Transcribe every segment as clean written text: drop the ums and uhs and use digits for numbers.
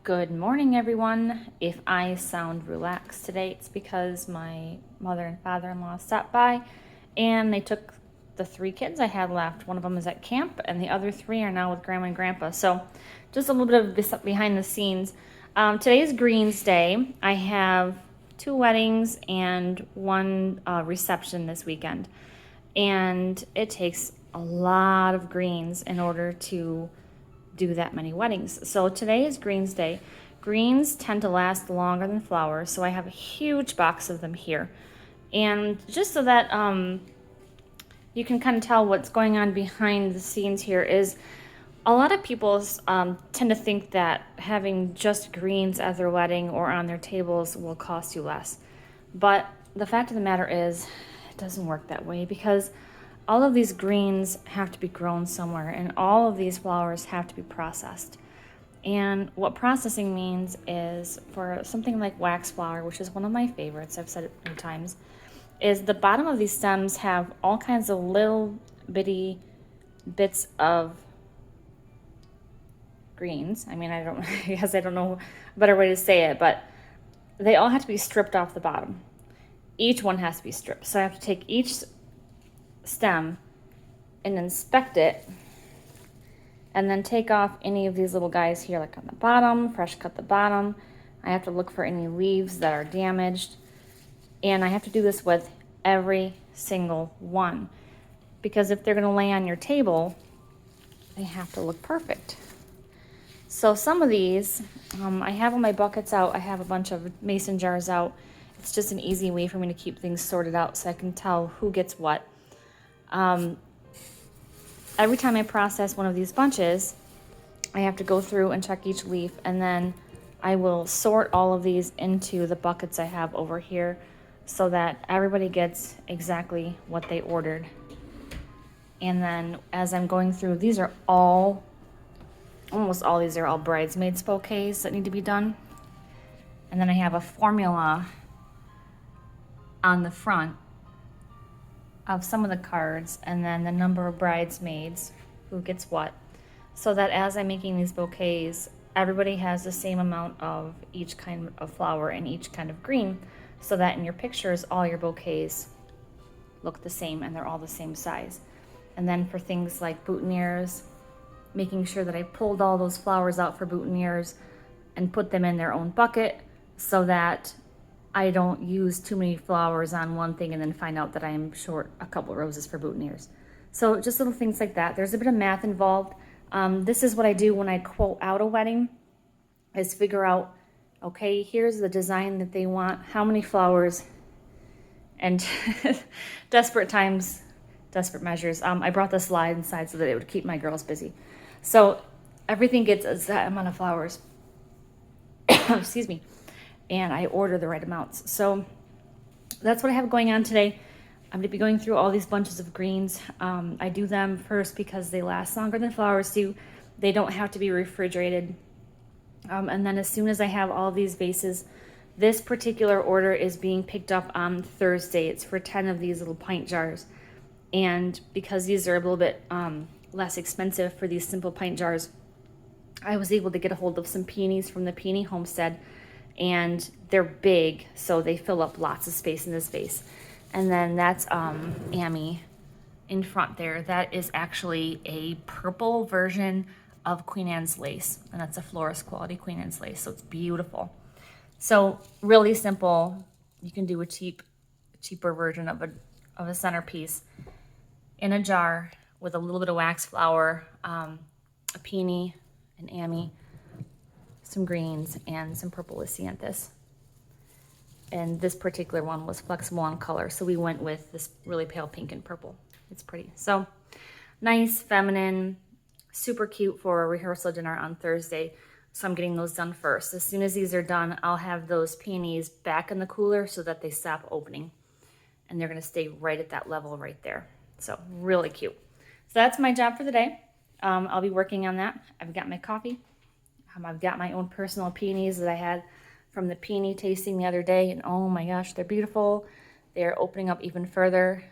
Good morning, everyone. If I sound relaxed today, it's because my mother and father-in-law stopped by and they took the 3 kids I had left. One of them is at camp and the other 3 are now with grandma and grandpa. So just a little bit of behind the scenes. Today is Greens Day. I have 2 weddings and 1 reception this weekend. And it takes a lot of greens in order to do that many weddings. So today is Greens Day. Greens tend to last longer than flowers, so I have a huge box of them here. And just so that you can kind of tell what's going on behind the scenes here is a lot of people tend to think that having just greens at their wedding or on their tables will cost you less. But the fact of the matter is, it doesn't work that way because all of these greens have to be grown somewhere and all of these flowers have to be processed. And what processing means is for something like wax flower, which is one of my favorites, I've said it many times, is the bottom of these stems have all kinds of little bitty bits of greens. I mean, I guess I don't know a better way to say it, but they all have to be stripped off the bottom. Each one has to be stripped. So I have to take each stem and inspect it and then take off any of these little guys here, like on the bottom, fresh cut the bottom. I have to look for any leaves that are damaged, and I have to do this with every single one because if they're going to lay on your table, they have to look perfect. So some of these I have all my buckets out. I have a bunch of mason jars out. It's just an easy way for me to keep things sorted out so I can tell who gets what. Every time I process one of these bunches, I have to go through and check each leaf, and then I will sort all of these into the buckets I have over here so that everybody gets exactly what they ordered. And then as I'm going through, these are almost all these are all bridesmaids bouquets that need to be done. And then I have a formula on the front of some of the cards and then the number of bridesmaids who gets what, so that as I'm making these bouquets, everybody has the same amount of each kind of flower and each kind of green, so that in your pictures all your bouquets look the same and they're all the same size. And then for things like boutonnieres, making sure that I pulled all those flowers out for boutonnieres and put them in their own bucket so that I don't use too many flowers on one thing and then find out that I am short a couple roses for boutonnieres. So just little things like that. There's a bit of math involved. This is what I do when I quote out a wedding, is figure out, okay, here's the design that they want, how many flowers, and desperate times, desperate measures. I brought the slide inside so that it would keep my girls busy. So everything gets a set amount of flowers. Excuse me. And I order the right amounts. So that's what I have going on today. I'm going to be going through all these bunches of greens. I do them first because they last longer than flowers do. They don't have to be refrigerated. And then as soon as I have all these vases, this particular order is being picked up on Thursday. It's for 10 of these little pint jars. And because these are a little bit less expensive for these simple pint jars, I was able to get a hold of some peonies from the Peony Homestead. And they're big, so they fill up lots of space in this vase. And then that's Amy in front there. That is actually a purple version of Queen Anne's lace, and that's a florist quality Queen Anne's lace, so it's beautiful. So really simple. You can do a cheaper version of a centerpiece in a jar with a little bit of wax flower, a peony, an Amy, some greens, and some purple Lisianthus. And this particular one was flexible on color, so we went with this really pale pink and purple. It's pretty. So nice, feminine, super cute for a rehearsal dinner on Thursday. So I'm getting those done first. As soon as these are done, I'll have those peonies back in the cooler so that they stop opening. And they're going to stay right at that level right there. So really cute. So that's my job for the day. I'll be working on that. I've got my coffee. I've got my own personal peonies that I had from the peony tasting the other day, and oh my gosh, they're beautiful. They're opening up even further.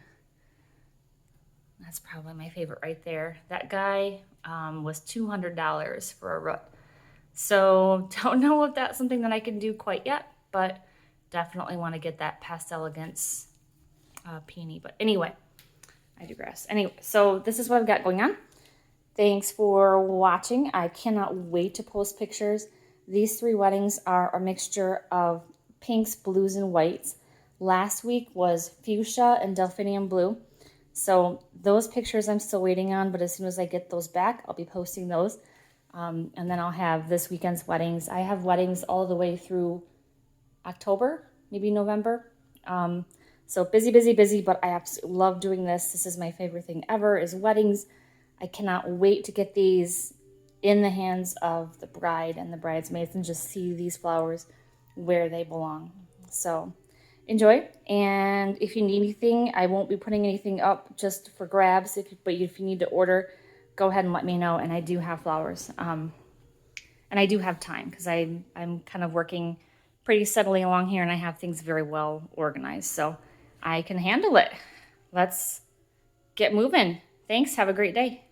That's probably my favorite right there. That guy was $200 for a root. So don't know if that's something that I can do quite yet, but definitely want to get that Past Elegance peony. But anyway, I digress. Anyway, so this is what I've got going on. Thanks for watching. I cannot wait to post pictures. These 3 weddings are a mixture of pinks, blues, and whites. Last week was fuchsia and delphinium blue. So those pictures I'm still waiting on, but as soon as I get those back, I'll be posting those. And then I'll have this weekend's weddings. I have weddings all the way through October, maybe November. So busy, busy, busy, but I absolutely love doing this. This is my favorite thing ever, is weddings. I cannot wait to get these in the hands of the bride and the bridesmaids and just see these flowers where they belong. So enjoy. And if you need anything, I won't be putting anything up just for grabs. But if you need to order, go ahead and let me know. And I do have flowers. And I do have time because I'm kind of working pretty steadily along here and I have things very well organized. So I can handle it. Let's get moving. Thanks. Have a great day.